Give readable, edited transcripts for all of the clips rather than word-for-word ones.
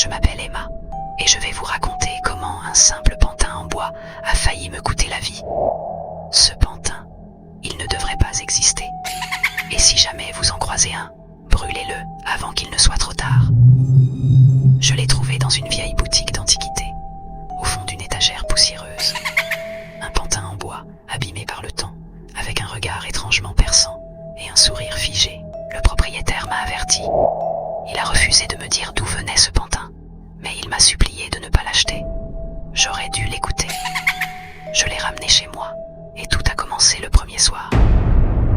je m'appelle Emma et je vais vous raconter comment un simple pantin en bois a failli me coûter la vie. Ce pantin, il ne devrait pas exister. Et si jamais vous en croisez un, brûlez-le avant qu'il ne soit trop tard. Je l'ai trouvé dans une vieille boutique d'antiquités, au fond d'une étagère poussiéreuse. Un pantin en bois, abîmé par le temps, avec un regard étrangement perçant et un sourire figé. Le propriétaire m'a averti. Il a refusé de me dire d'où venait ce pantin, mais il m'a supplié de ne pas l'acheter. J'aurais dû l'écouter. Je l'ai ramené chez moi, et tout a commencé le premier soir.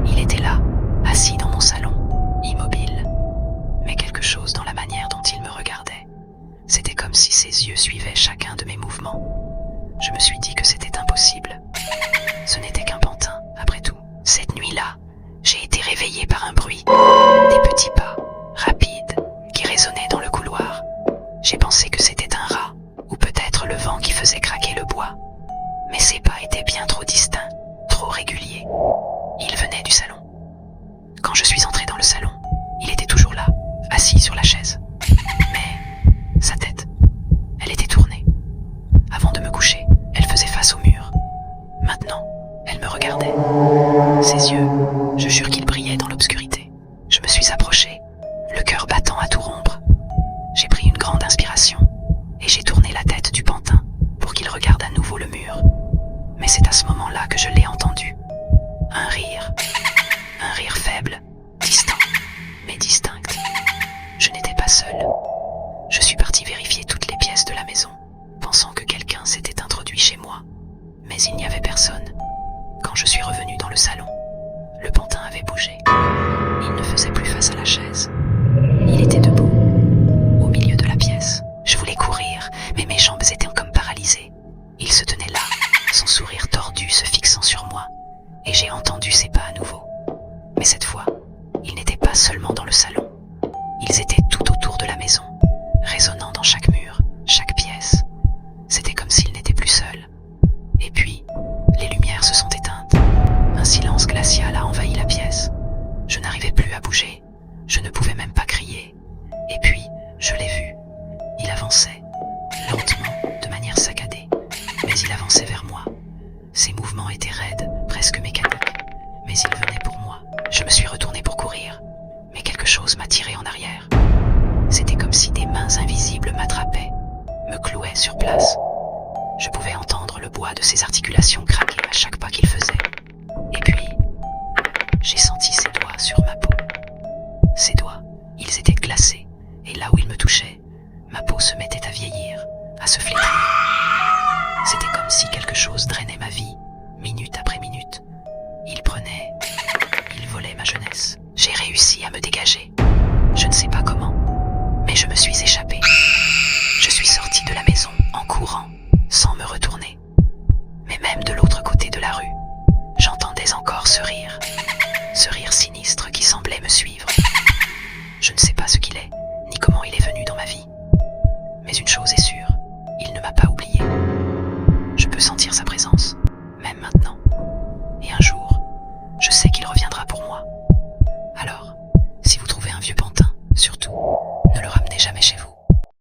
Il était là, assis dans mon salon, immobile. Mais quelque chose dans la manière dont il me regardait. C'était comme si ses yeux suivaient chacun de mes mouvements. Je me suis dit que c'était impossible. Ce n'était qu'un pantin, après tout. Cette nuit-là, j'ai été réveillée par un bruit. Des petits pas, rapides, qui résonnaient dans le couloir. J'ai pensé que c'était un rat, ou peut-être le vent qui faisait craquer le bois. Mais ces pas étaient bien trop distincts, trop réguliers. Ils venaient du salon. Quand je suis entrée dans le salon, il était toujours là, assis sur la chaise. Mais sa tête, elle était tournée. Avant de me coucher, elle faisait face au mur. Maintenant, elle me regardait. Ses yeux, je jure qu'ils brillaient dans l'obscurité. Je me suis approchée, le cœur battant à tout rompre. J'ai pris une grande inspiration et j'ai tourné la tête du pantin pour qu'il regarde à nouveau le mur. Mais c'est à ce moment-là que je l'ai entendu. Un rire faible, distant, mais distinct. Je n'étais pas seule. Je suis partie vérifier toutes les pièces de la maison, pensant que quelqu'un s'était introduit chez moi. Mais il n'y avait personne. Quand je suis revenue dans le salon, le pantin avait bougé. Il ne faisait plus face à la chaise. Il était debout, au milieu de la pièce. Je voulais courir, mais mes jambes étaient comme paralysées. Il se tenait là, son sourire tordu se fixant sur moi, et j'ai entendu ses pas à nouveau. Mais cette fois, ils n'étaient pas seulement dans le salon. Ils étaient tout autour de la maison, résonnant dans chaque mur, chaque pièce. C'était comme s'ils n'étaient plus seuls. Et puis, les lumières se sont éteintes. Un silence glacial a envahi la pièce. Je n'arrivais plus à bouger. Je ne pouvais même pas crier. Et puis, je l'ai vu. Il avançait, lentement, de manière saccadée. Mais il avançait vers moi. Ses mouvements étaient raides, presque mécaniques. Mais il venait pour moi. Je me suis retournée pour courir. Mais quelque chose m'a tiré en arrière. C'était comme si des mains invisibles m'attrapaient, me clouaient sur place. Je pouvais entendre le bois de ses articulations craquer à chaque pas qu'il faisait. Et puis, j'ai senti ses doigts sur ma peau. Ses doigts, ils étaient glacés, et là où ils me touchaient, ma peau se mettait à vieillir, à se flétrir. C'était comme si quelque chose drainait ma vie, minute après minute. Il volait ma jeunesse. J'ai réussi à me dégager. Je ne sais pas comment, mais je me suis échappée. Je suis sortie de la maison en courant, sans me retourner. Mais même de l'autre côté de la rue, j'entendais encore ce rire sinistre qui semblait me suivre. Je ne sais pas ce qu'il est, ni comment il est venu dans ma vie. Mais une chose est sûre, il ne m'a pas oublié. Je peux sentir sa présence, même maintenant.